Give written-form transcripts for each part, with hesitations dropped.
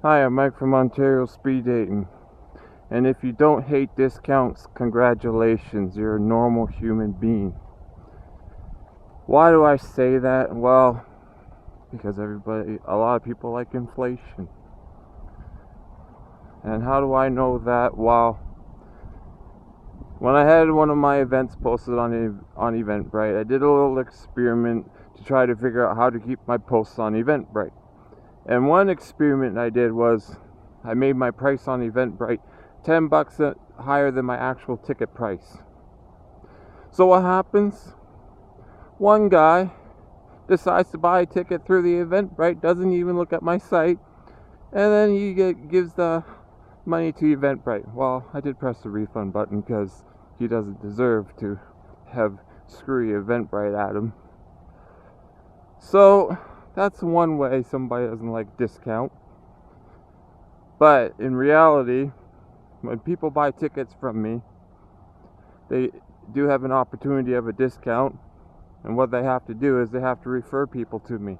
Hi, I'm Mike from Ontario Speed Dating. And if you don't hate discounts, congratulations, you're a normal human being. Why do I say that? Well, because a lot of people like inflation. And how do I know that? Well, when I had one of my events posted on Eventbrite, I did a little experiment to try to figure out how to keep my posts on Eventbrite. And one experiment I did was I made my price on Eventbrite $10 higher than my actual ticket price. So what happens? One guy decides to buy a ticket through the Eventbrite, doesn't even look at my site, and then he gives the money to Eventbrite. Well, I did press the refund button because he doesn't deserve to have screwy Eventbrite at him. So that's one way somebody doesn't like discount. But in reality, when people buy tickets from me, they do have an opportunity of a discount, and what they have to do is they have to refer people to me.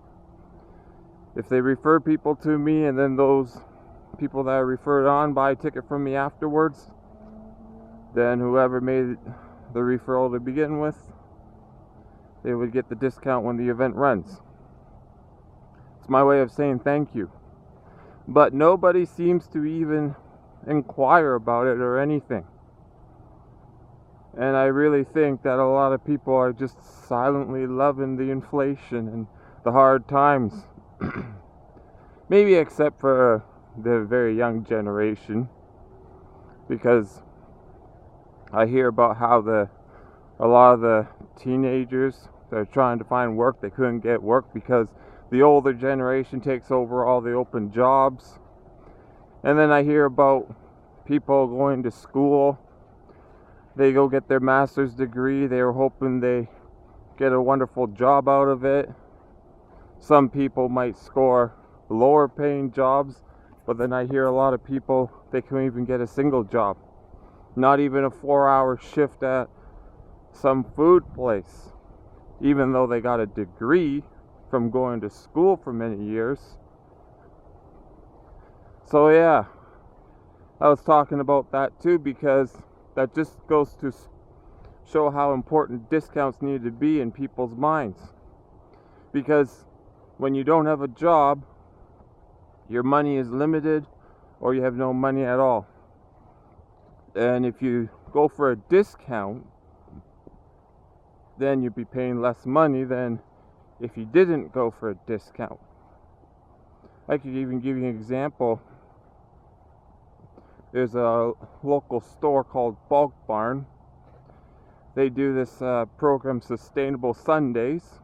If they refer people to me and then those people that are referred on buy a ticket from me afterwards, then whoever made the referral to begin with, they would get the discount when the event runs. It's my way of saying thank you. But nobody seems to even inquire about it or anything. And I really think that a lot of people are just silently loving the inflation and the hard times. Maybe except for the very young generation, because I hear about how a lot of the teenagers that are trying to find work, they couldn't get work because the older generation takes over all the open jobs. And then I hear about people going to school. They go get their master's degree. They were hoping they get a wonderful job out of it. Some people might score lower paying jobs, but then I hear a lot of people, they can't even get a single job. Not even a 4-hour shift at some food place, even though they got a degree from going to school for many years. So yeah, I was talking about that too, because that just goes to show how important discounts need to be in people's minds. Because when you don't have a job, your money is limited or you have no money at all. And if you go for a discount, then you'd be paying less money than if you didn't go for a discount. I could even give you an example. There's a local store called Bulk Barn. They do this program, Sustainable Sundays,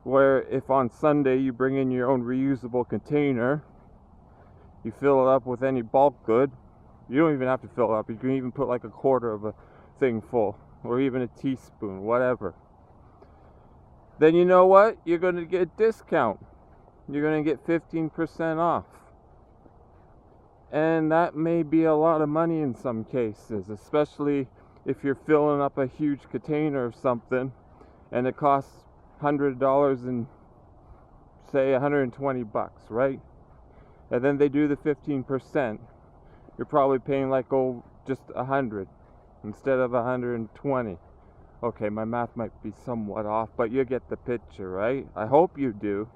where if on Sunday you bring in your own reusable container, you fill it up with any bulk good. You don't even have to fill it up. You can even put like a quarter of a thing full, or even a teaspoon, whatever. Then you know what? You're going to get a discount. You're going to get 15% off. And that may be a lot of money in some cases, especially if you're filling up a huge container of something and it costs $100 and say $120, right? And then they do the 15%. You're probably paying like just 100 instead of 120. Okay, my math might be somewhat off, but you get the picture, right? I hope you do.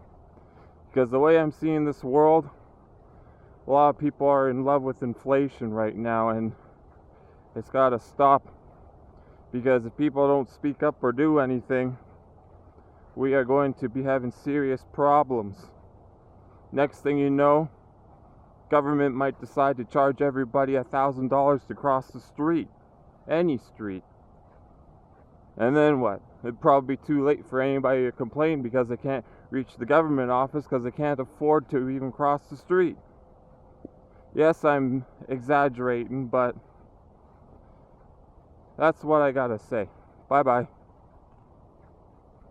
Because the way I'm seeing this world, a lot of people are in love with inflation right now, and it's got to stop. Because if people don't speak up or do anything, we are going to be having serious problems. Next thing you know, government might decide to charge everybody $1,000 to cross the street, any street. And then what? It'd probably be too late for anybody to complain because they can't reach the government office because they can't afford to even cross the street. Yes, I'm exaggerating, but that's what I gotta say. Bye bye.